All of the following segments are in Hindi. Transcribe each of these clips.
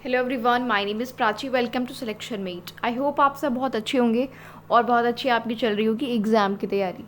Hello everyone, my name is Prachi. Welcome to selection mate. I hope आप सब बहुत अच्छे होंगे और बहुत अच्छी आपकी चल रही होगी एग्ज़ाम की तैयारी।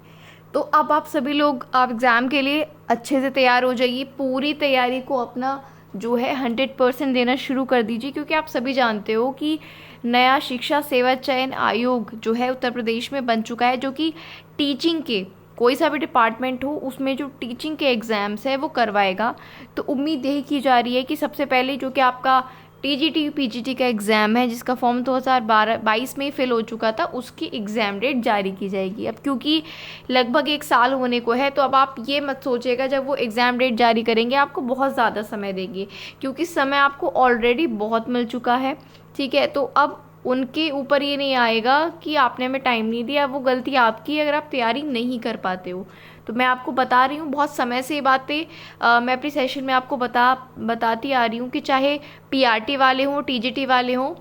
तो अब आप सभी लोग आप एग्ज़ाम के लिए अच्छे से तैयार हो जाइए। पूरी तैयारी को अपना जो है 100% देना शुरू कर दीजिए, क्योंकि आप सभी जानते हो कि नया शिक्षा सेवा चयन आयोग जो है उत्तर प्रदेश में बन चुका है, जो कि टीचिंग के कोई सा भी डिपार्टमेंट हो उसमें जो टीचिंग के एग्ज़ाम्स है वो करवाएगा। तो उम्मीद यही की जा रही है कि सबसे पहले जो कि आपका टीजीटी पीजीटी का एग्ज़ाम है, जिसका फॉर्म 2022 में फिल हो चुका था, उसकी एग्ज़ाम डेट जारी की जाएगी। अब क्योंकि लगभग 1 साल होने को है, तो अब आप ये मत सोचिएगा जब वो एग्ज़ाम डेट जारी करेंगे आपको बहुत ज़्यादा समय देंगे, क्योंकि समय आपको ऑलरेडी बहुत मिल चुका है। ठीक है, तो अब उनके ऊपर ये नहीं आएगा कि आपने हमें टाइम नहीं दिया, वो गलती आपकी है अगर आप तैयारी नहीं कर पाते हो। तो मैं आपको बता रही हूँ, बहुत समय से ये बातें मैं अपनी सेशन में आपको बताती आ रही हूँ कि चाहे पीआरटी वाले हों, टीजीटी वाले हों,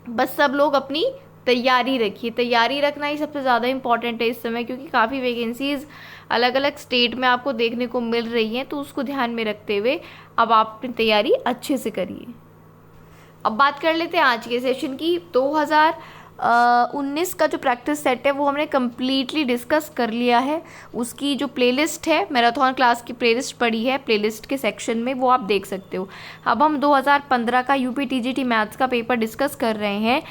बस सब लोग अपनी तैयारी रखिए। तैयारी रखना ही सबसे ज़्यादा इम्पॉर्टेंट है इस समय, क्योंकि काफ़ी वैकेंसीज़ अलग अलग स्टेट में आपको देखने को मिल रही हैं। तो उसको ध्यान में रखते हुए अब आप अपनी तैयारी अच्छे से करिए। अब बात कर लेते हैं आज के सेशन की। 2019 का जो प्रैक्टिस सेट है वो हमने कम्प्लीटली डिस्कस कर लिया है। उसकी जो प्लेलिस्ट है, मैराथन क्लास की प्लेलिस्ट पड़ी है, प्लेलिस्ट के सेक्शन में, वो आप देख सकते हो। अब हम 2015 का यूपी टीजीटी मैथ्स का पेपर डिस्कस कर रहे हैं।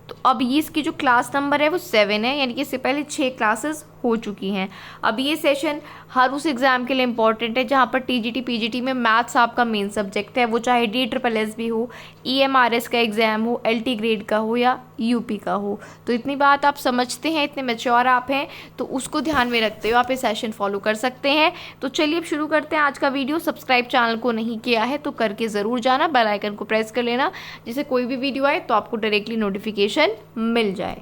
तो अब ये इसकी जो क्लास नंबर है वो 7 है, यानी कि इससे पहले 6 क्लासेस हो चुकी हैं। अब ये सेशन हर उस एग्ज़ाम के लिए इम्पॉर्टेंट है जहाँ पर टीजीटी पीजीटी में मैथ्स आपका मेन सब्जेक्ट है, वो चाहे DSSS भी हो, EMRS का एग्ज़ाम हो, LT ग्रेड का हो या यूपी का हो। तो इतनी बात आप समझते हैं, इतने मैच्योर आप हैं, तो उसको ध्यान में रखते हुए आप ये सेशन फॉलो कर सकते हैं। तो चलिए अब शुरू करते हैं आज का वीडियो। सब्सक्राइब चैनल को नहीं किया है तो करके ज़रूर जाना, बेल आइकन को प्रेस कर लेना, जिससे कोई भी वीडियो आए तो आपको डायरेक्टली नोटिफिकेशन मिल जाए।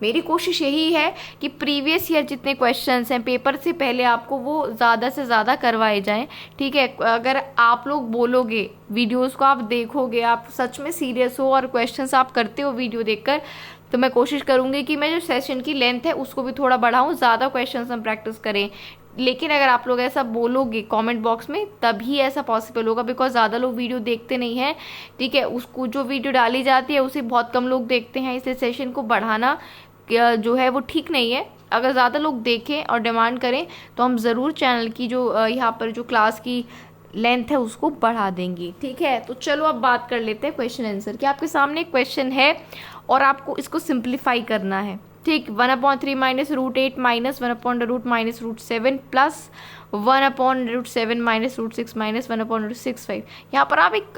मेरी कोशिश यही है कि प्रीवियस ईयर जितने क्वेश्चंस हैं पेपर से पहले आपको वो ज़्यादा से ज़्यादा करवाए जाएं। ठीक है, अगर आप लोग बोलोगे, वीडियोस को आप देखोगे, आप सच में सीरियस हो और क्वेश्चंस आप करते हो वीडियो देखकर, तो मैं कोशिश करूँगी कि मैं जो सेशन की लेंथ है उसको भी थोड़ा बढ़ाऊँ, ज़्यादा क्वेश्चंस हम प्रैक्टिस करें। लेकिन अगर आप लोग ऐसा बोलोगे कमेंट बॉक्स में तभी ऐसा पॉसिबल होगा, बिकॉज ज़्यादा लोग वीडियो देखते नहीं हैं। ठीक है, उसको जो वीडियो डाली जाती है उसे बहुत कम लोग देखते हैं, इसलिए सेशन को बढ़ाना जो है वो ठीक नहीं है। अगर ज़्यादा लोग देखें और डिमांड करें तो हम ज़रूर चैनल की जो यहाँ पर जो क्लास की लेंथ है उसको बढ़ा देंगे। ठीक है, तो चलो अब बात कर लेते हैं क्वेश्चन आंसर की। आपके सामने एक क्वेश्चन है और आपको इसको सिंप्लीफाई करना है। ठीक, 1/3 minus √8 minus 1/√- √7 plus 1/√7 minus √6 minus 1/65। यहाँ पर आप एक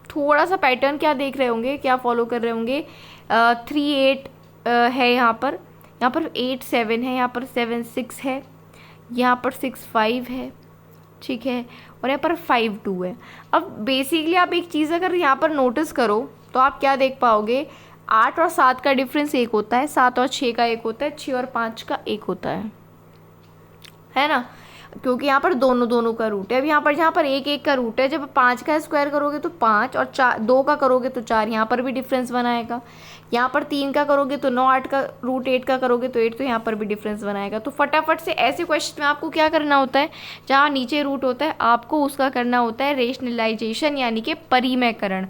थोड़ा सा पैटर्न क्या देख रहे होंगे, क्या फॉलो कर रहे होंगे। 3 8 है, यहाँ पर 8 7 है, यहाँ पर 7 6 है, यहाँ पर 6 5 है। ठीक है, और यहाँ पर 5 2 है। अब बेसिकली आप एक चीज़ अगर यहाँ पर नोटिस करो तो आप क्या देख पाओगे, 8 और 7 का डिफरेंस 1 होता है, 7 और 6 का 1 होता है, 6 और 5 का 1 होता है ना, क्योंकि यहाँ पर दोनों का रूट है। अब यहाँ पर 1 1 का रूट है, जब 5 का स्क्वायर करोगे तो 5 और 2 का करोगे तो 4, यहाँ पर भी डिफरेंस बनाएगा। यहाँ पर 3 का करोगे तो 9, 8 का √8 का करोगे तो 8, तो यहाँ पर भी डिफरेंस बनाएगा। तो फटाफट से ऐसे क्वेश्चन में आपको क्या करना होता है, जहाँ नीचे रूट होता है आपको उसका करना होता है रेशनलाइजेशन, यानी कि परिमेयकरण।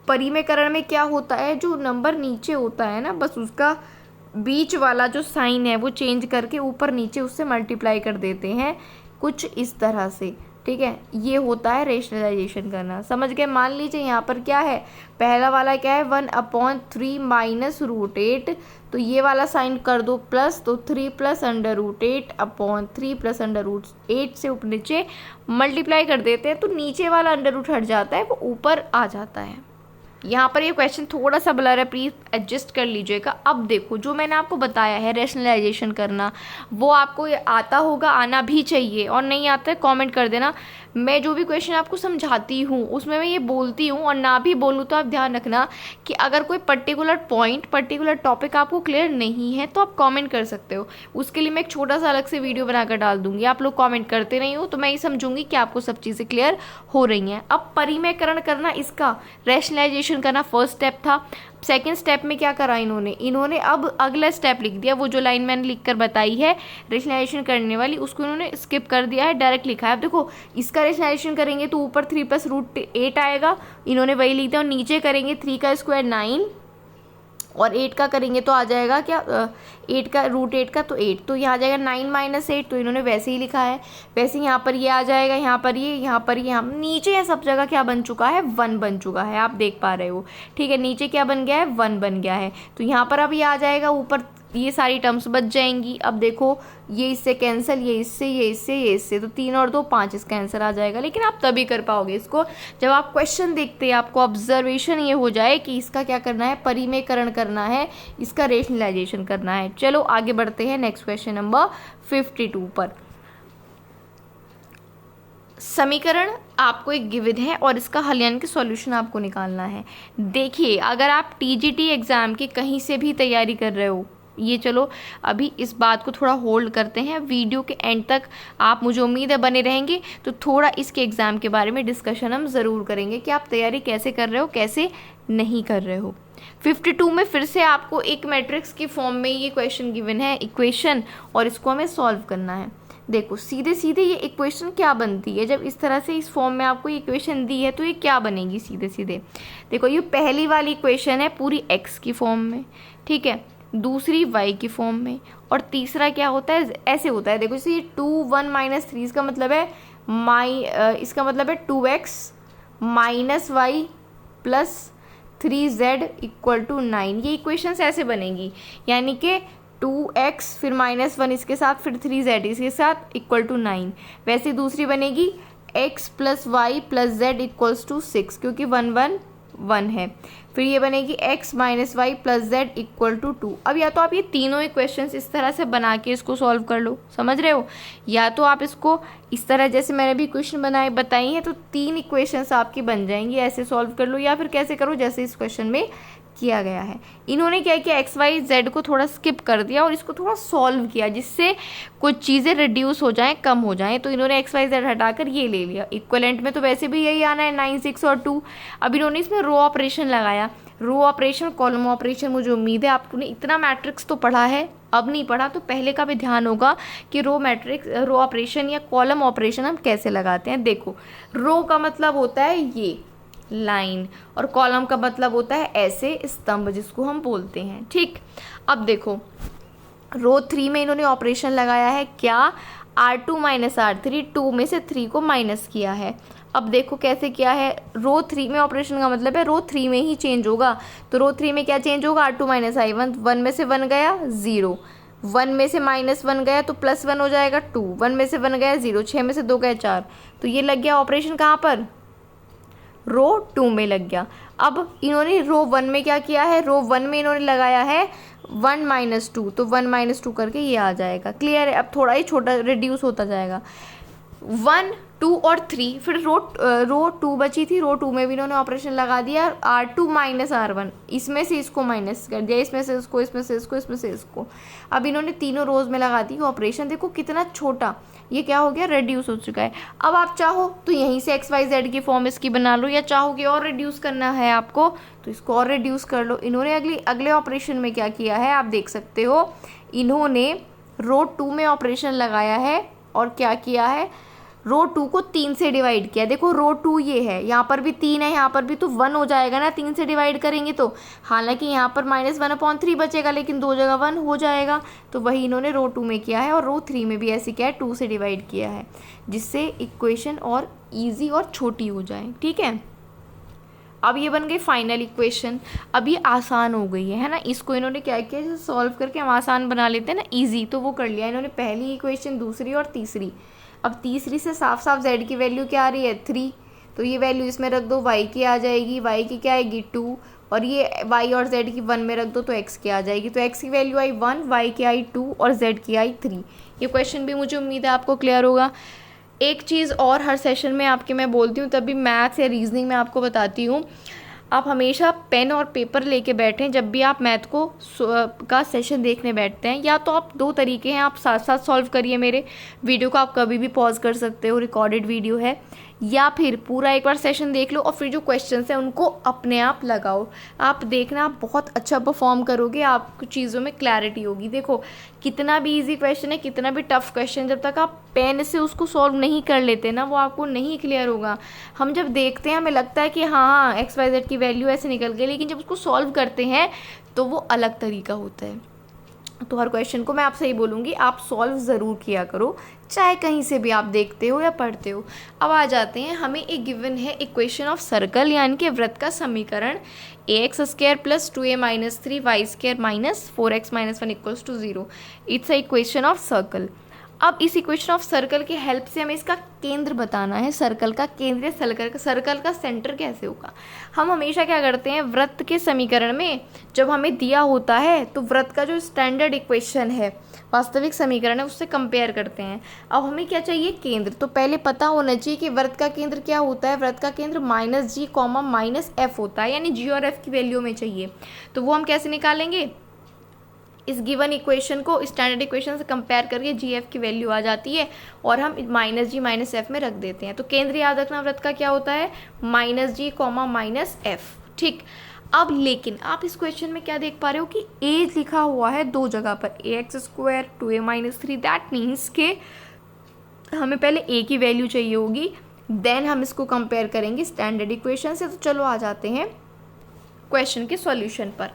परिमेयकरण में क्या होता है, जो नंबर नीचे होता है ना, बस उसका बीच वाला जो साइन है वो चेंज करके ऊपर नीचे उससे मल्टीप्लाई कर देते हैं, कुछ इस तरह से। ठीक है, ये होता है रेशनलाइजेशन करना। समझ गए। मान लीजिए यहाँ पर क्या है, पहला वाला क्या है 1/3 माइनस √8, तो ये वाला साइन कर दो प्लस, तो 3 प्लस √8/3 प्लस √8 से ऊपर नीचे मल्टीप्लाई कर देते हैं, तो नीचे वाला √√ हट जाता है, वो ऊपर आ जाता है। यहाँ पर ये क्वेश्चन थोड़ा सा ब्लर है, प्लीज़ एडजस्ट कर लीजिएगा। अब देखो, जो मैंने आपको बताया है रेशनलाइजेशन करना, वो आपको आता होगा, आना भी चाहिए, और नहीं आता है कमेंट कर देना। मैं जो भी क्वेश्चन आपको समझाती हूँ उसमें मैं ये बोलती हूँ, और ना भी बोलूँ तो आप ध्यान रखना कि अगर कोई पर्टिकुलर पॉइंट, पर्टिकुलर टॉपिक आपको क्लियर नहीं है तो आप कमेंट कर सकते हो। उसके लिए मैं एक छोटा सा अलग से वीडियो बनाकर डाल दूँगी। आप लोग कमेंट करते नहीं हो तो मैं ये समझूंगी कि आपको सब चीज़ें क्लियर हो रही हैं। अब परिमेयकरण करना, इसका रेशनलाइजेशन करना फर्स्ट स्टेप था। सेकेंड स्टेप में क्या करा इन्होंने अब अगला स्टेप लिख दिया, वो जो लाइन मैंने लिख कर बताई है रेशनलाइजेशन करने वाली, उसको इन्होंने स्किप कर दिया है, डायरेक्ट लिखा है। अब देखो इसका रेशनलाइजेशन करेंगे तो ऊपर 3+√8 आएगा, इन्होंने वही लिख दिया, और नीचे करेंगे 3 का स्क्वायर 9 और 8 का करेंगे तो आ जाएगा क्या 8 का √8 का तो 8, तो यहाँ आ जाएगा 9 - 8, तो इन्होंने वैसे ही लिखा है। वैसे यहाँ पर ये आ जाएगा, यहाँ पर ये, यहाँ पर ये, हम नीचे ये सब जगह क्या बन चुका है 1 बन चुका है, आप देख पा रहे हो। ठीक है, नीचे क्या बन गया है 1 बन गया है, तो यहाँ पर अब ये आ जाएगा, ऊपर ये सारी टर्म्स बच जाएंगी। अब देखो ये इससे कैंसिल, ये इससे, ये इससे, ये इससे, तो 3 और 2 5, इसका आंसर आ जाएगा। लेकिन आप तभी कर पाओगे इसको जब आप क्वेश्चन देखते हैं, आपको ऑब्जर्वेशन ये हो जाए कि इसका क्या करना है, परिमेयकरण करना है, इसका रेशनलाइजेशन करना है। चलो आगे बढ़ते हैं नेक्स्ट क्वेश्चन नंबर 52 पर। समीकरण आपको एक गिवन है और इसका हल यानी कि सॉल्यूशन आपको निकालना है। देखिए अगर आप टीजीटी एग्ज़ाम की कहीं से भी तैयारी कर रहे हो, ये चलो अभी इस बात को थोड़ा होल्ड करते हैं, वीडियो के एंड तक आप मुझे उम्मीद है बने रहेंगे तो थोड़ा इसके एग्ज़ाम के बारे में डिस्कशन हम ज़रूर करेंगे कि आप तैयारी कैसे कर रहे हो, कैसे नहीं कर रहे हो। 52 में फिर से आपको एक मैट्रिक्स की फॉर्म में ये क्वेश्चन गिवन है, इक्वेशन, और इसको हमें सॉल्व करना है। देखो सीधे सीधे ये इक्वेशन क्या बनती है, जब इस तरह से इस फॉर्म में आपको इक्वेशन दी है तो ये क्या बनेगी सीधे सीधे। देखो ये पहली वाली इक्वेशन है पूरी x की फॉर्म में, ठीक है, दूसरी y की फॉर्म में, और तीसरा क्या होता है ऐसे होता है। देखो इसे 2 1 - 3 इसका मतलब है इसका मतलब है 2x - y + 3z = 9। ये इक्वेशंस ऐसे बनेगी, यानी कि 2x फिर -1 इसके साथ, फिर 3z इसके साथ = 9। वैसे दूसरी बनेगी x + y + z = 6, क्योंकि 1 1 1 है। फिर ये बनेगी x - y + z = 2। अब या तो आप ये तीनों इक्वेशंस इस तरह से बना के इसको सॉल्व कर लो, समझ रहे हो, या तो आप इसको इस तरह जैसे मैंने भी इक्वेशन बताई है तो 3 इक्वेशंस आपकी बन जाएंगी, ऐसे सॉल्व कर लो, या फिर कैसे करो जैसे इस क्वेश्चन में किया गया है। इन्होंने क्या किया, एक्स वाई जेड को थोड़ा स्किप कर दिया और इसको थोड़ा सॉल्व किया जिससे कुछ चीज़ें रिड्यूस हो जाएं, कम हो जाएं। तो इन्होंने एक्स वाई जेड हटाकर ये ले लिया। इक्वलेंट में तो वैसे भी यही आना है 9 6 और 2। अब इन्होंने इसमें रो ऑपरेशन लगाया, रो ऑपरेशन कॉलम ऑपरेशन। मुझे उम्मीद है आपने इतना मैट्रिक्स तो पढ़ा है, अब नहीं पढ़ा तो पहले का भी ध्यान होगा कि रो ऑपरेशन या कॉलम ऑपरेशन हम कैसे लगाते हैं। देखो रो का मतलब होता है ये लाइन और कॉलम का मतलब होता है ऐसे स्तंभ जिसको हम बोलते हैं। ठीक, अब देखो रो 3 में इन्होंने ऑपरेशन लगाया है क्या, R2 - R3, 2 में से 3 को माइनस किया है। अब देखो कैसे किया है, रो 3 में ऑपरेशन का मतलब है रो 3 में ही चेंज होगा। तो रो 3 में क्या चेंज होगा, R2 - I1, 1 में से 1 गया 0, 1 में से -1 गया तो +1 हो जाएगा 2, 1 में से 1 गया 0, 6 में से 2 गया 4। तो ये लग गया ऑपरेशन कहाँ पर, रो 2 में लग गया। अब इन्होंने रो 1 में क्या किया है, रो 1 में इन्होंने लगाया है 1 - 2, तो 1 - 2 करके ये आ जाएगा। क्लियर है, अब थोड़ा ही छोटा रिड्यूस होता जाएगा। 1 2 और 3, फिर रो 2 बची थी, रो 2 में भी इन्होंने ऑपरेशन लगा दिया, R2 - R1, इसमें से इसको माइनस कर दिया, इसमें से इसको, इसमें से इसको, इसमें से इसको। अब इन्होंने तीनों रोज में लगा दी ऑपरेशन। देखो कितना छोटा ये क्या हो गया, रेड्यूस हो चुका है। अब आप चाहो तो यहीं से एक्स वाई जेड की फॉर्म इसकी बना लो, या चाहो कि और रिड्यूस करना है आपको तो इसको और रिड्यूस कर लो। इन्होंने अगले ऑपरेशन में क्या किया है आप देख सकते हो, इन्होंने रो 2 में ऑपरेशन लगाया है और क्या किया है, रो 2 को 3 से डिवाइड किया। देखो रो 2 ये है, यहाँ पर भी 3 है, यहाँ पर भी, तो 1 हो जाएगा ना 3 से डिवाइड करेंगे तो। हालांकि यहाँ पर -1/3 बचेगा लेकिन 2 जगह 1 हो जाएगा। तो वही इन्होंने रो 2 में किया है और रो 3 में भी ऐसे किया है, 2 से डिवाइड किया है, जिससे इक्वेशन और ईजी और छोटी हो जाए। ठीक है, अब ये बन गई फाइनल इक्वेशन। अब ये आसान हो गई है ना, इसको इन्होंने क्या किया, जैसे सॉल्व करके हम आसान बना लेते हैं ना ईजी, तो वो कर लिया इन्होंने, पहली इक्वेशन, दूसरी और तीसरी। अब तीसरी से साफ साफ z की वैल्यू क्या आ रही है 3, तो ये वैल्यू इसमें रख दो, y की आ जाएगी, y की क्या आएगी 2, और ये y और z की 1 में रख दो तो x की आ जाएगी। तो x की वैल्यू आई 1, y की आई 2 और z की आई 3। ये क्वेश्चन भी मुझे उम्मीद है आपको क्लियर होगा। एक चीज़ और हर सेशन में आपके मैं बोलती हूँ, तभी मैथ्स या रीजनिंग में आपको बताती हूँ, आप हमेशा पेन और पेपर लेके बैठें जब भी आप मैथ को का सेशन देखने बैठते हैं। या तो आप 2 तरीके हैं, आप साथ साथ सॉल्व करिए, मेरे वीडियो को आप कभी भी पॉज कर सकते हो, रिकॉर्डेड वीडियो है, या फिर पूरा एक बार सेशन देख लो और फिर जो क्वेश्चन है उनको अपने आप लगाओ। आप देखना आप बहुत अच्छा परफॉर्म करोगे, आपको चीज़ों में क्लैरिटी होगी। देखो कितना भी इजी क्वेश्चन है, कितना भी टफ क्वेश्चन, जब तक आप पेन से उसको सॉल्व नहीं कर लेते ना वो आपको नहीं क्लियर होगा। हम जब देखते हैं हमें लगता है कि हाँ XYZ की वैल्यू ऐसे निकल गई, लेकिन जब उसको सॉल्व करते हैं तो वो अलग तरीका होता है। तो हर क्वेश्चन को मैं आपसे ही बोलूँगी आप सॉल्व ज़रूर किया करो, चाहे कहीं से भी आप देखते हो या पढ़ते हो। अब आ जाते हैं, हमें एक गिवन है इक्वेशन ऑफ सर्कल यानी कि वृत्त का समीकरण ax² + 2a - 3y² - 4x - 1 = 0। It's a equation of circle. अब इस इक्वेशन ऑफ सर्कल की हेल्प से हमें इसका केंद्र बताना है, सर्कल का केंद्र, सर्कल का सेंटर कैसे होगा। हम हमेशा क्या करते हैं, वृत्त के समीकरण में जब हमें दिया होता है तो वृत्त का जो स्टैंडर्ड इक्वेशन है, वास्तविक समीकरण है, उससे कंपेयर करते हैं। अब हमें क्या चाहिए, केंद्र। तो पहले पता होना चाहिए कि वृत्त का केंद्र क्या होता है। वृत्त का केंद्र -G, -F होता है, यानी G और F की वैल्यू में चाहिए। तो वो हम कैसे निकालेंगे, इस गिवन इक्वेशन को स्टैंडर्ड इक्वेशन से कंपेयर करके GF की वैल्यू आ जाती है और हम -G -F में रख देते हैं। तो केंद्र याद रखना वृत्त का क्या होता है, -G, -F। ठीक। अब लेकिन आप इस क्वेश्चन में क्या देख पा रहे हो कि a लिखा हुआ है दो जगह पर, ax² 2a - 3। दैट मीन्स के हमें पहले a की वैल्यू चाहिए होगी, देन हम इसको कंपेयर करेंगे स्टैंडर्ड इक्वेशन से। तो चलो आ जाते हैं क्वेश्चन के सॉल्यूशन पर।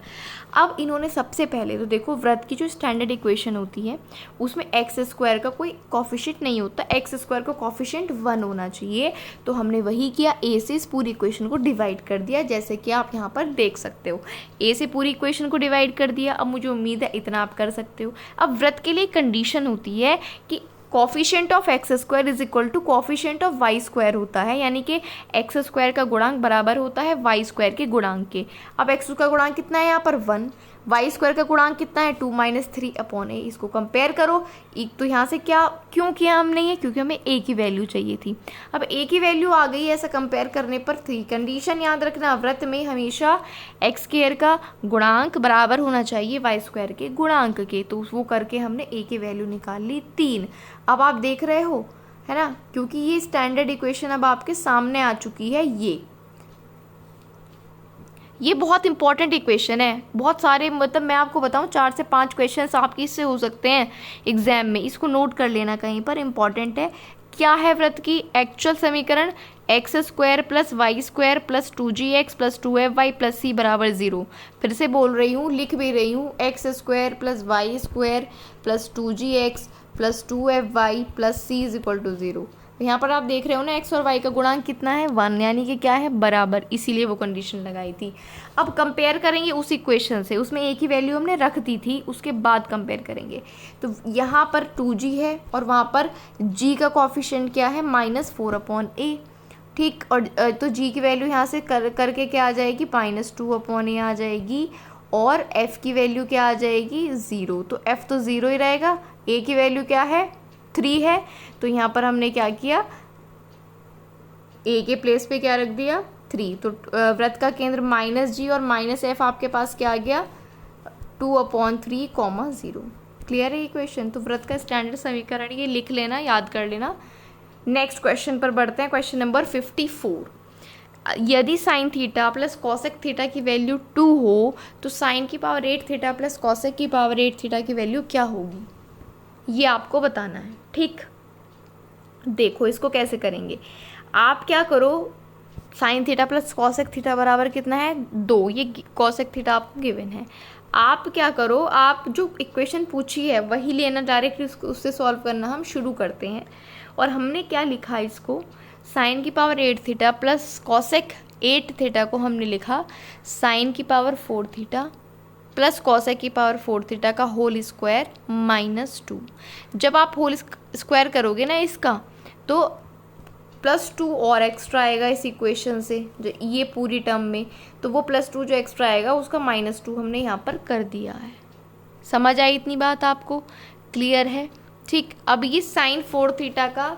अब इन्होंने सबसे पहले तो देखो वृत्त की जो स्टैंडर्ड इक्वेशन होती है उसमें x² का कोई कॉफिशिएंट नहीं होता, x² का कॉफिशिएंट 1 होना चाहिए। तो हमने वही किया, a से इस पूरी इक्वेशन को डिवाइड कर दिया, जैसे कि आप यहाँ पर देख सकते हो a से पूरी इक्वेशन को डिवाइड कर दिया। अब मुझे उम्मीद है इतना आप कर सकते हो। अब वृत्त के लिए कंडीशन होती है कि coefficient of x² is equal to coefficient of y² होता है, यानी कि x² का गुणांक बराबर होता है y² के गुणांक के। अब x का गुणांक कितना है यहाँ पर 1, y² का गुणांक कितना है 2 - 3/a। इसको कंपेयर करो। एक तो यहाँ से क्या क्यों किया हमने ये, क्योंकि हमें a की वैल्यू चाहिए थी। अब a की वैल्यू आ गई है, ऐसा कंपेयर करने पर थी। कंडीशन याद रखना, वृत्त में हमेशा x² का गुणांक बराबर होना चाहिए y² के गुणांक के। तो वो करके हमने a की वैल्यू निकाल ली 3। अब आप देख रहे हो है ना, क्योंकि ये स्टैंडर्ड इक्वेशन अब आपके सामने आ चुकी है। ये बहुत इंपॉर्टेंट इक्वेशन है। बहुत सारे मतलब मैं आपको बताऊं 4 से 5 क्वेश्चंस आपकी इससे हो सकते हैं एग्जाम में, इसको नोट कर लेना कहीं पर, इंपॉर्टेंट है। क्या है वृत्त की एक्चुअल समीकरण, x² + y² + 2gx + 2fy + c = 0। फिर से बोल रही हूँ, लिख भी रही हूँ, x² + y² + 2gx + 2fy + c = 0। यहाँ पर आप देख रहे हो ना x और y का गुणांक कितना है 1, यानी कि क्या है बराबर, इसीलिए वो कंडीशन लगाई थी। अब कंपेयर करेंगे उस इक्वेशन से, उसमें a की वैल्यू हमने रख दी थी, उसके बाद कंपेयर करेंगे। तो यहाँ पर 2g है और वहाँ पर g का कॉफिशिएंट क्या है -4/a। ठीक, और तो g की वैल्यू यहाँ से करके क्या आ जाएगी -2/a आ जाएगी, और f की वैल्यू क्या आ जाएगी 0। तो f तो 0 ही रहेगा, a की वैल्यू क्या है 3 है। तो यहाँ पर हमने क्या किया, a के प्लेस पे क्या रख दिया 3। तो वृत्त का केंद्र -g और -f आपके पास क्या आ गया 2/3, 0। क्लियर है इक्वेशन। तो वृत्त का स्टैंडर्ड समीकरण ये लिख लेना, याद कर लेना। नेक्स्ट क्वेश्चन पर बढ़ते हैं, क्वेश्चन नंबर 54। यदि sine theta plus cosec theta की वैल्यू 2 हो तो साइन की पावर 8 थीटा प्लस कॉसेक की पावर 8 थीटा की वैल्यू क्या होगी, ये आपको बताना है। ठीक, देखो इसको कैसे करेंगे। आप क्या करो, sine theta plus cosec theta बराबर कितना है 2, ये कॉसेक थीटा आपको गिवन है। आप क्या करो, आप जो इक्वेशन पूछी है वही लेना, डायरेक्टली उससे सॉल्व करना हम शुरू करते हैं। और हमने क्या लिखा इसको, साइन की power 8 theta plus cosec 8 theta को हमने लिखा साइन की पावर 4 थीटा प्लस कॉसेक की पावर 4 थीटा का होल स्क्वायर -2। जब आप होल स्क्वायर करोगे ना इसका, तो +2 और एक्स्ट्रा आएगा इस इक्वेशन से, जो ये पूरी टर्म में, तो वो +2 जो एक्स्ट्रा आएगा उसका -2 हमने यहाँ पर कर दिया है। समझ आई इतनी बात आपको, क्लियर है। ठीक, अब ये साइन 4 थीटा का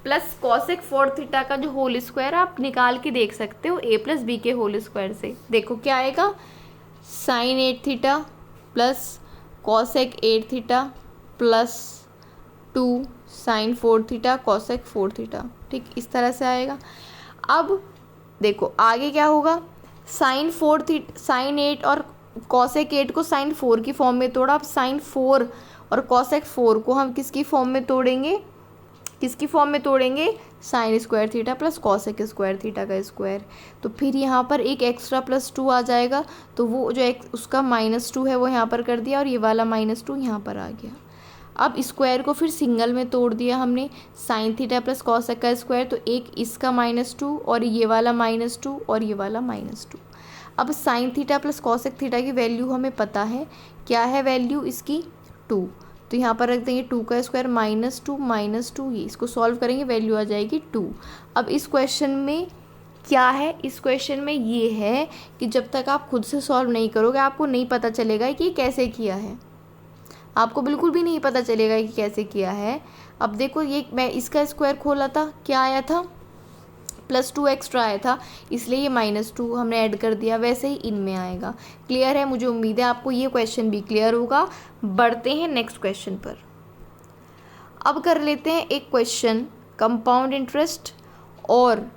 प्लस कॉसेक 4 थीटा का जो होल स्क्वायर आप निकाल के देख सकते हो a + b के होल स्क्वायर से। देखो क्या आएगा, sine 8 theta plus cosec 8 theta plus 2 sine 4 theta cosec 4 theta, ठीक, इस तरह से आएगा। अब देखो आगे क्या होगा, साइन 8 और कॉसेक 8 को साइन 4 की फॉर्म में तोड़ा। अब साइन 4 और कॉसेक 4 को हम किसकी फॉर्म में तोड़ेंगे, किसकी फॉर्म में तोड़ेंगे, sine square theta plus cosec square theta का स्क्वायर। तो फिर यहाँ पर एक एक्स्ट्रा +2 आ जाएगा, तो वो जो उसका -2 है वो यहाँ पर कर दिया और ये वाला -2 यहाँ पर आ गया। अब स्क्वायर को फिर सिंगल में तोड़ दिया हमने, साइन थीटा प्लस कॉसेक का स्क्वायर, तो एक इसका -2 और ये वाला -2 और ये वाला -2। अब sine theta plus cosec theta की वैल्यू हमें पता है, क्या है वैल्यू इसकी, 2। तो यहाँ पर रख देंगे 2 का स्क्वायर -2 ये, इसको सॉल्व करेंगे वैल्यू आ जाएगी 2। अब इस क्वेश्चन में क्या है, इस क्वेश्चन में ये है कि जब तक आप खुद से सॉल्व नहीं करोगे आपको नहीं पता चलेगा कि कैसे किया है, आपको बिल्कुल भी नहीं पता चलेगा कि कैसे किया है। अब देखो ये मैं इसका स्क्वायर खोला था, क्या आया था, +2 एक्स्ट्रा आया था, इसलिए ये -2 हमने ऐड कर दिया, वैसे ही इनमें आएगा। क्लियर है, मुझे उम्मीद है आपको ये क्वेश्चन भी क्लियर होगा। बढ़ते हैं नेक्स्ट क्वेश्चन पर। अब कर लेते हैं एक क्वेश्चन कंपाउंड इंटरेस्ट और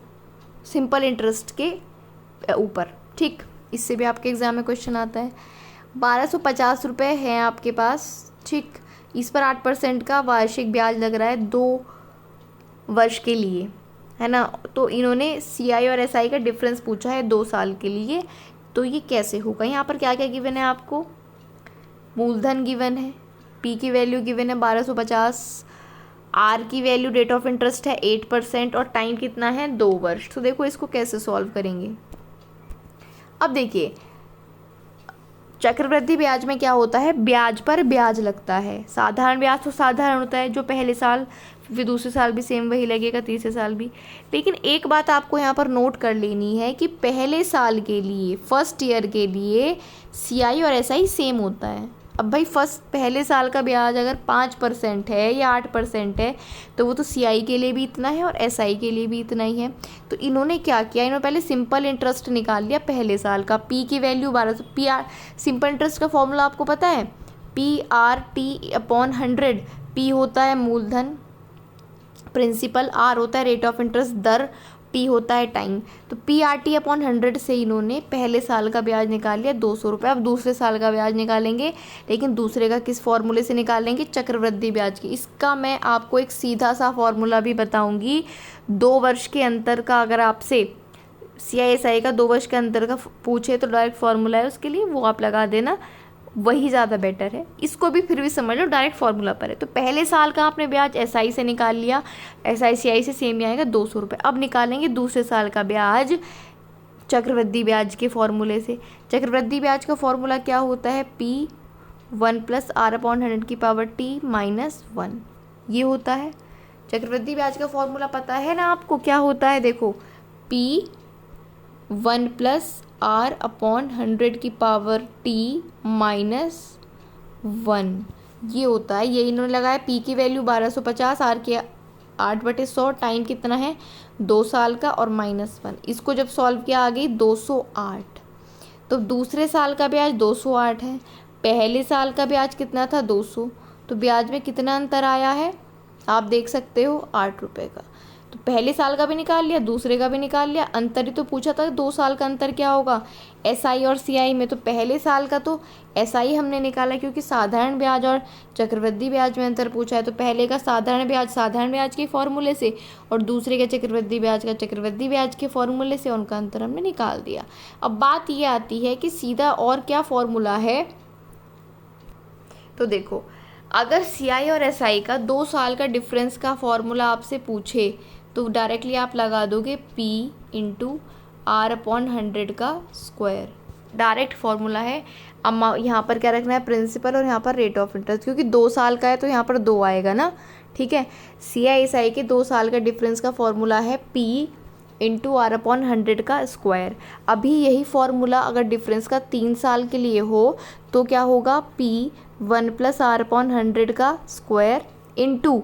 सिंपल इंटरेस्ट के ऊपर, ठीक, इससे भी आपके एग्जाम में क्वेश्चन आता है। 1250 रुपये हैं आपके पास, ठीक, इस पर 8% का वार्षिक ब्याज लग रहा है 2 वर्ष के लिए, है ना। तो इन्होंने CI और SI का डिफरेंस पूछा है 2 साल के लिए, तो ये कैसे होगा। यहाँ पर क्या क्या गिवन है आपको, मूलधन गिवन है, P की वैल्यू गिवन है 1250, R की वैल्यू रेट ऑफ इंटरेस्ट है 8% और टाइम कितना है 2 वर्ष। तो देखो इसको कैसे सॉल्व करेंगे। अब देखिए चक्रवृद्धि ब्याज में क्या होता है, ब्याज पर ब्याज लगता है। साधारण ब्याज तो साधारण होता है, जो पहले साल फिर दूसरे साल भी सेम वही लगेगा, तीसरे साल भी। लेकिन एक बात आपको यहाँ पर नोट कर लेनी है कि पहले साल के लिए, फर्स्ट ईयर के लिए CI और SI सेम होता है। अब भाई पहले साल का ब्याज अगर 5% है या 8% है तो वो तो CI के लिए भी इतना है और SI के लिए भी इतना ही है। तो इन्होंने क्या किया, इन्होंने पहले सिंपल इंटरेस्ट निकाल लिया पहले साल का, P की वैल्यू 1200। PR सिंपल इंटरेस्ट का फॉर्मूला आपको पता है, PRT/100। P होता है मूलधन प्रिंसिपल, R होता है रेट ऑफ इंटरेस्ट दर, T होता है टाइम। तो PRT/100 से इन्होंने पहले साल का ब्याज निकाल लिया 200 रुपये। अब दूसरे साल का ब्याज निकालेंगे, लेकिन दूसरे का किस फॉर्मूले से निकालेंगे, चक्रवृद्धि ब्याज की। इसका मैं आपको एक सीधा सा फॉर्मूला भी बताऊंगी। 2 वर्ष के अंतर का अगर आपसे CI SI का 2 वर्ष के अंतर का पूछे तो डायरेक्ट फार्मूला है उसके लिए, वो आप लगा देना, वही ज़्यादा बेटर है। इसको भी फिर भी समझ लो, डायरेक्ट फार्मूला पर है। तो पहले साल का आपने ब्याज SI से निकाल लिया, SI CI से सेम ही आएगा 200 रुपये। अब निकालेंगे दूसरे साल का ब्याज चक्रवृद्धि ब्याज के फॉर्मूले से। चक्रवृद्धि ब्याज का फॉर्मूला क्या होता है, P1 + R/100 -1, ये होता है चक्रवृद्धि ब्याज का फॉर्मूला। पता है ना आपको क्या होता है, देखो P1 + R/100 -1, ये होता है। ये इन्होंने लगाया, P की वैल्यू 1250, R के 8/100, टाइम कितना है 2 साल का और -1। इसको जब सॉल्व किया आ गई 208। तो दूसरे साल का ब्याज 208 है, पहले साल का ब्याज कितना था 200। तो ब्याज में कितना अंतर आया है आप देख सकते हो, 8 रुपये का। तो पहले साल का भी निकाल लिया, दूसरे का भी निकाल लिया। अंतर ही तो पूछा था 2 साल का अंतर क्या होगा SI और CI में। तो पहले साल का तो SI हमने निकाला क्योंकि साधारण ब्याज और चक्रवृद्धि ब्याज में अंतर पूछा है। तो पहले का साधारण ब्याज के फॉर्मूले से और दूसरे का चक्रवृद्धि ब्याज के फॉर्मूले से उनका अंतर हमने निकाल दिया। अब बात ये आती है कि सीधा और क्या फॉर्मूला है। तो देखो अगर CI और SI का 2 साल का डिफरेंस का फॉर्मूला आपसे पूछे तो डायरेक्टली आप लगा दोगे P × R/100 का स्क्वायर, डायरेक्ट फॉर्मूला है। अब यहाँ पर क्या रखना है, प्रिंसिपल और यहाँ पर रेट ऑफ इंटरेस्ट, क्योंकि 2 साल का है तो यहाँ पर 2 आएगा ना, ठीक है। CI SI के 2 साल का डिफरेंस का फॉर्मूला है P × R/100 का स्क्वायर। अभी यही फॉर्मूला अगर डिफरेंस का 3 साल के लिए हो तो क्या होगा, P1 + R/100 का स्क्वायर ×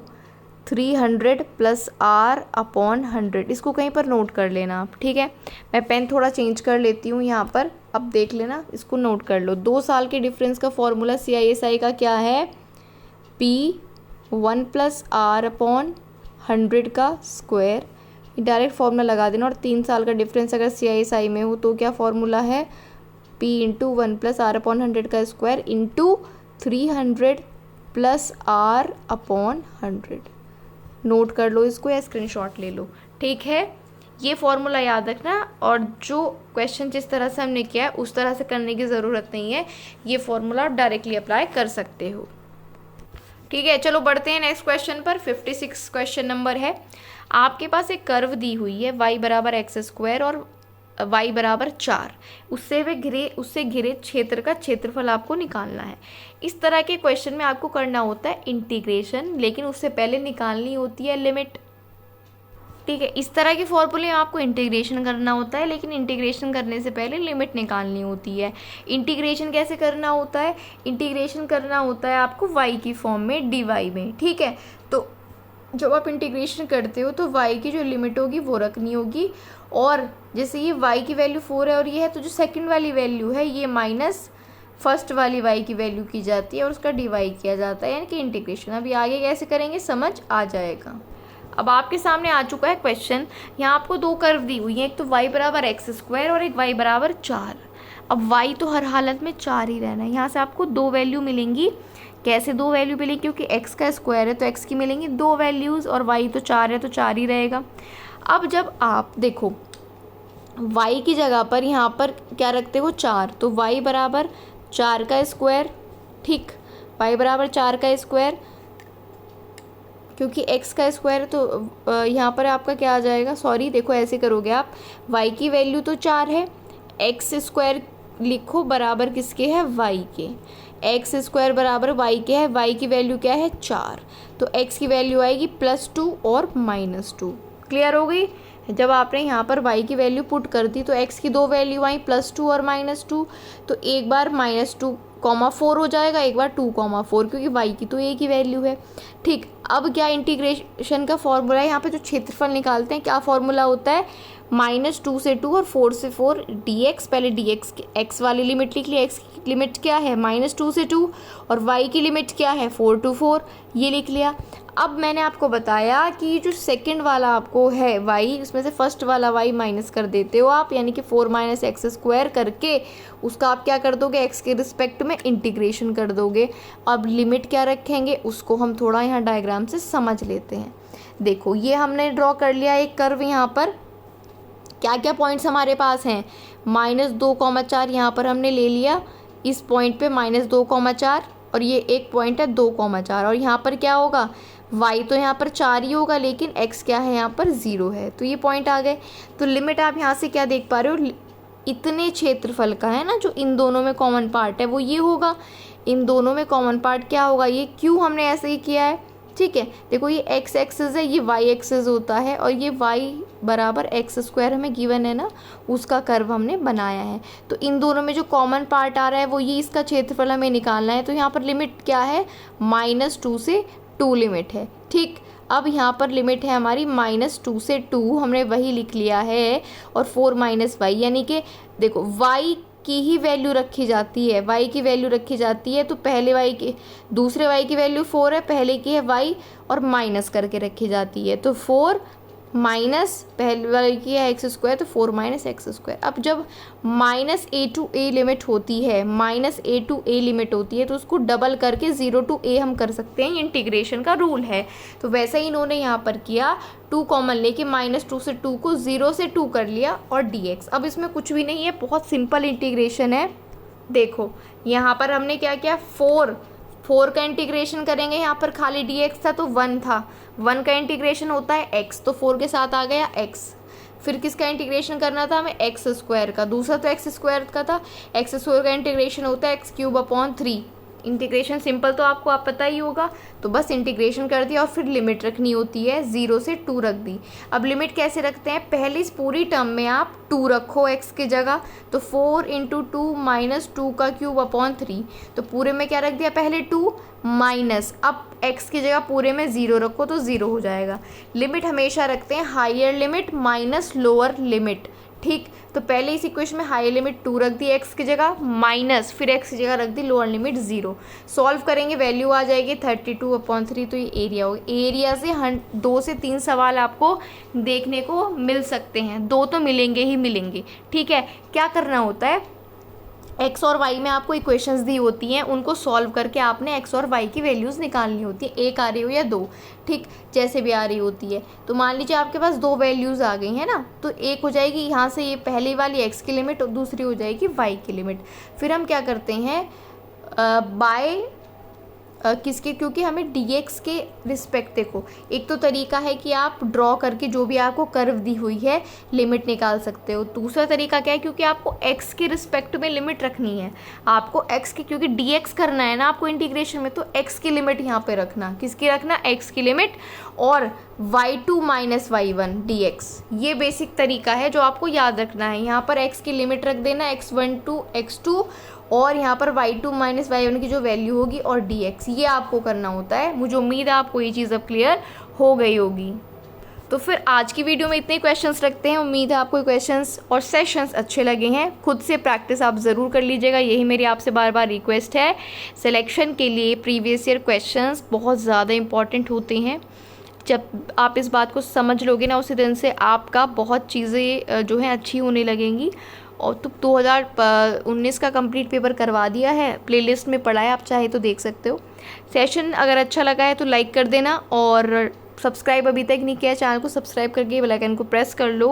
300 + R/100। इसको कहीं पर नोट कर लेना आप, ठीक है। मैं पेन थोड़ा चेंज कर लेती हूँ यहाँ पर, अब देख लेना, इसको नोट कर लो। 2 साल के डिफरेंस का फॉर्मूला CI SI का क्या है, P 1 प्लस आर अपॉन 100 का स्क्वायर, डायरेक्ट फॉर्मूला लगा देना। और 3 साल का डिफरेंस अगर CISI में हो तो क्या फॉर्मूला है, P into 1 plus R upon 100 का square into 300 plus R upon 100। Note कर लो इसको या स्क्रीनशॉट ले लो, ठीक है। ये फॉर्मूला याद रखना, और जो क्वेश्चन जिस तरह से हमने किया है उस तरह से करने की ज़रूरत नहीं है, ये फॉर्मूला आप डायरेक्टली अप्लाई कर सकते हो, ठीक है। चलो बढ़ते हैं नेक्स्ट क्वेश्चन पर। 56 क्वेश्चन नंबर है। आपके पास एक कर्व दी हुई है y बराबर एक्स स्क्वायर और y बराबर 4, उससे घिरे क्षेत्र का क्षेत्रफल आपको निकालना है। इस तरह के क्वेश्चन में आपको करना होता है इंटीग्रेशन, लेकिन उससे पहले निकालनी होती है लिमिट, ठीक है। इस तरह के फॉर्मूले में आपको इंटीग्रेशन करना होता है, लेकिन इंटीग्रेशन करने से पहले लिमिट निकालनी होती है। इंटीग्रेशन कैसे करना होता है, इंटीग्रेशन करना होता है आपको y की फॉर्म में dy में, ठीक है। तो जब आप इंटीग्रेशन करते हो तो y की जो लिमिट होगी वो रखनी होगी, और जैसे ये y की वैल्यू 4 है और ये है, तो जो सेकंड वाली वैल्यू है ये माइनस फर्स्ट वाली y की वैल्यू की जाती है और उसका डिवाइड किया जाता है, यानी कि इंटीग्रेशन। अभी आगे कैसे करेंगे समझ आ जाएगा। अब आपके सामने आ चुका है क्वेश्चन। यहाँ आपको दो कर्व दी हुई है, एक तो y बराबर एक्स स्क्वायर और एक y बराबर 4। अब y तो हर हालत में 4 ही रहना है। यहाँ से आपको दो वैल्यू मिलेंगी। कैसे दो वैल्यू मिलेंगी, क्योंकि x का स्क्वायर है तो x की मिलेंगी दो वैल्यूज़, और y तो 4 है तो 4 ही रहेगा। अब जब आप देखो y की जगह पर यहाँ पर क्या रखते हो 4, तो y बराबर 4 का स्क्वायर, ठीक, y बराबर 4 का स्क्वायर, क्योंकि x का स्क्वायर तो यहाँ पर आपका क्या आ जाएगा, सॉरी देखो ऐसे करोगे आप, y की वैल्यू तो 4 है, x स्क्वायर लिखो बराबर किसके है, y के, एक्स स्क्वायर बराबर y के है, y की वैल्यू क्या है 4, तो x की वैल्यू आएगी +2 और -2। क्लियर हो गई। जब आपने यहाँ पर y की वैल्यू पुट कर दी तो x की दो वैल्यू आई +2 और -2, तो एक बार -2,4 हो जाएगा, एक बार 2,4, क्योंकि y की तो एक ही वैल्यू है, ठीक। अब क्या इंटीग्रेशन का फॉर्मूला है, यहाँ पे जो क्षेत्रफल निकालते हैं क्या फॉर्मूला होता है, -2 से 2 और 4 से 4 dx। पहले dx की x वाली लिमिट लिख ली, x की लिमिट क्या है -2 से 2 और y की लिमिट क्या है 4 to 4, ये लिख लिया। अब मैंने आपको बताया कि जो सेकंड वाला आपको है y, उसमें से फर्स्ट वाला y माइनस कर देते हो आप, यानी कि 4 - x स्क्वायर करके उसका आप क्या कर दोगे, x के रिस्पेक्ट में इंटीग्रेशन कर दोगे। अब लिमिट क्या रखेंगे उसको हम थोड़ा यहाँ डायग्राम से समझ लेते हैं। देखो ये हमने ड्रॉ कर लिया एक कर्व, यहाँ पर क्या क्या पॉइंट्स हमारे पास हैं, -2,4 यहाँ पर हमने ले लिया, इस पॉइंट पे -2,4 और ये एक पॉइंट है 2,4, और यहाँ पर क्या होगा, y तो यहाँ पर 4 ही होगा, लेकिन x क्या है यहाँ पर 0 है, तो ये पॉइंट आ गए। तो लिमिट आप यहाँ से क्या देख पा रहे हो, इतने क्षेत्रफल का है ना, जो इन दोनों में कॉमन पार्ट है वो ये होगा, इन दोनों में कॉमन पार्ट क्या होगा, ये क्यों हमने ऐसे ही किया है, ठीक है। देखो ये x एक्सिस है, ये y एक्सिस होता है, और ये y बराबर एक्स स्क्वायर हमें गिवन है ना, उसका कर्व हमने बनाया है। तो इन दोनों में जो कॉमन पार्ट आ रहा है वो ये, इसका क्षेत्रफल हमें निकालना है। तो यहाँ पर लिमिट क्या है, -2 से 2 लिमिट है, ठीक। अब यहाँ पर लिमिट है हमारी -2 से 2, हमने वही लिख लिया है, और 4 - y, यानी कि देखो y की ही वैल्यू रखी जाती है, y की वैल्यू रखी जाती है, तो पहले y की, दूसरे y की वैल्यू 4 है, पहले की है y और माइनस करके रखी जाती है, तो 4 माइनस पहले वाली की है एक्स स्क्वायर, तो 4 - x स्क्वायर। अब जब -a to a लिमिट होती है, -a to a लिमिट होती है, तो उसको डबल करके 0 to a हम कर सकते हैं, इंटीग्रेशन का रूल है। तो वैसे ही इन्होंने यहाँ पर किया, 2 कॉमन लेके -2 से 2 को 0 से 2 कर लिया और dx। अब इसमें कुछ भी नहीं है, बहुत सिंपल इंटीग्रेशन है। देखो यहाँ पर हमने क्या किया, 4 का इंटीग्रेशन करेंगे, यहाँ पर खाली dx था तो 1 था, 1 का इंटीग्रेशन होता है x, तो 4 के साथ आ गया x। फिर किसका इंटीग्रेशन करना था हमें, एक्स स्क्वायर का, दूसरा तो एक्स स्क्वायर का था, एक्स स्क्वायर का इंटीग्रेशन होता है x³ 3। इंटीग्रेशन सिंपल तो आपको आप पता ही होगा, तो बस इंटीग्रेशन कर दिया और फिर लिमिट रखनी होती है, 0 से 2 रख दी। अब लिमिट कैसे रखते हैं, पहले इस पूरी टर्म में आप 2 रखो x की जगह, तो 4 × 2 - 2^³ 3, तो पूरे में क्या रख दिया, पहले 2 माइनस, अब x की जगह पूरे में 0 रखो तो 0 हो जाएगा। लिमिट हमेशा रखते हैं higher limit minus lower limit, ठीक, तो पहले इस इक्वेशन में हाई लिमिट 2 रख दी x की जगह, माइनस फिर x की जगह रख दी लोअर लिमिट 0। सॉल्व करेंगे वैल्यू आ जाएगी 32/3, तो ये एरिया होगा। एरिया से 2 से 3 सवाल आपको देखने को मिल सकते हैं, 2 तो मिलेंगे ही मिलेंगे। ठीक है, क्या करना होता है, x और y में आपको इक्वेशंस दी होती हैं, उनको सॉल्व करके आपने x और y की वैल्यूज़ निकालनी होती है, एक आ रही हो या 2, ठीक, जैसे भी आ रही होती है। तो मान लीजिए आपके पास 2 वैल्यूज़ आ गई हैं ना, तो एक हो जाएगी यहाँ से ये पहली वाली x की लिमिट और दूसरी हो जाएगी y की लिमिट। फिर हम क्या करते हैं बाय किसके, क्योंकि हमें dx के रिस्पेक्ट, देखो एक तो तरीका है कि आप ड्रॉ करके जो भी आपको कर्व दी हुई है लिमिट निकाल सकते हो। दूसरा तरीका क्या है, क्योंकि आपको x के रिस्पेक्ट में लिमिट रखनी है, आपको x की, क्योंकि dx करना है ना आपको इंटीग्रेशन में, तो x की लिमिट यहाँ पे रखना, किसकी रखना, x की लिमिट, और y2 - y1 dx, ये बेसिक तरीका है जो आपको याद रखना है। यहाँ पर x की लिमिट रख देना x1 to x2, और यहाँ पर y2 - y1 की जो वैल्यू होगी और dx, ये आपको करना होता है। मुझे उम्मीद है आपको ये चीज़ अब क्लियर हो गई होगी। तो फिर आज की वीडियो में इतने क्वेश्चंस रखते हैं। उम्मीद है आपको क्वेश्चंस और सेशंस अच्छे लगे हैं। खुद से प्रैक्टिस आप ज़रूर कर लीजिएगा, यही मेरी आपसे बार बार रिक्वेस्ट है। सिलेक्शन के लिए प्रीवियस ईयर क्वेश्चंस बहुत ज़्यादा इंपॉर्टेंट होते हैं। जब आप इस बात को समझ लोगे ना, उसी दिन से आपका बहुत चीज़ें जो हैं अच्छी होने लगेंगी। और तो 2019 का कंप्लीट पेपर करवा दिया है, प्लेलिस्ट में पढ़ा है, आप चाहे तो देख सकते हो। सेशन अगर अच्छा लगा है तो लाइक कर देना, और सब्सक्राइब अभी तक नहीं किया है चैनल को सब्सक्राइब करके बेल आइकन को प्रेस कर लो,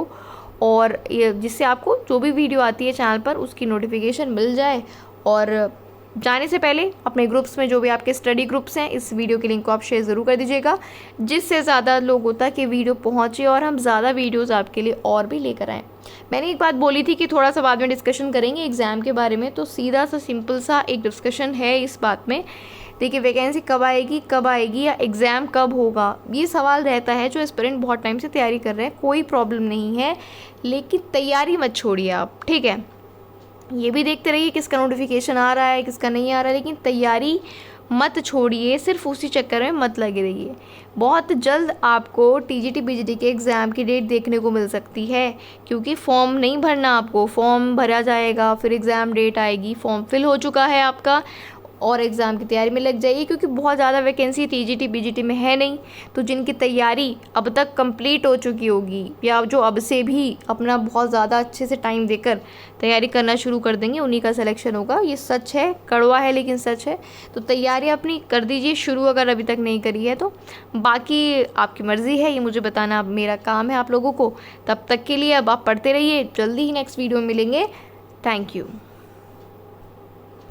और जिससे आपको जो भी वीडियो आती है चैनल पर उसकी नोटिफिकेशन मिल जाए। और जाने से पहले अपने ग्रुप्स में जो भी आपके स्टडी ग्रुप्स हैं, इस वीडियो के लिंक को आप शेयर ज़रूर कर दीजिएगा, जिससे ज़्यादा लोगों तक ये वीडियो पहुँचे और हम ज़्यादा वीडियोस आपके लिए और भी लेकर आएँ। मैंने एक बात बोली थी कि थोड़ा सा बाद में डिस्कशन करेंगे एग्ज़ाम के बारे में, तो सीधा सा सिंपल सा एक डिस्कशन है इस बात में। देखिए, वैकेंसी कब आएगी या एग्ज़ाम कब होगा, ये सवाल रहता है जो एस्पिरेंट बहुत टाइम से तैयारी कर रहे हैं। कोई प्रॉब्लम नहीं है, लेकिन तैयारी मत छोड़िए आप, ठीक है। ये भी देखते रहिए किसका नोटिफिकेशन आ रहा है, किसका नहीं आ रहा है, लेकिन तैयारी मत छोड़िए, सिर्फ उसी चक्कर में मत लगे रहिए। बहुत जल्द आपको TGT BGT के एग्ज़ाम की डेट देखने को मिल सकती है, क्योंकि फॉर्म नहीं भरना आपको, फॉर्म भरा जाएगा, फिर एग्ज़ाम डेट आएगी, फॉर्म फिल हो चुका है आपका, और एग्ज़ाम की तैयारी में लग जाइए, क्योंकि बहुत ज़्यादा वैकेंसी TGT BGT में है नहीं। तो जिनकी तैयारी अब तक कंप्लीट हो चुकी होगी, या जो अब से भी अपना बहुत ज़्यादा अच्छे से टाइम देकर तैयारी करना शुरू कर देंगे, उन्हीं का सिलेक्शन होगा। ये सच है, कड़वा है लेकिन सच है। तो तैयारी अपनी कर दीजिए शुरू, अगर अभी तक नहीं करी है तो। बाकी आपकी मर्ज़ी है, ये मुझे बताना अब मेरा काम है आप लोगों को। तब तक के लिए अब आप पढ़ते रहिए, जल्दी ही नेक्स्ट वीडियो में मिलेंगे। Thank you.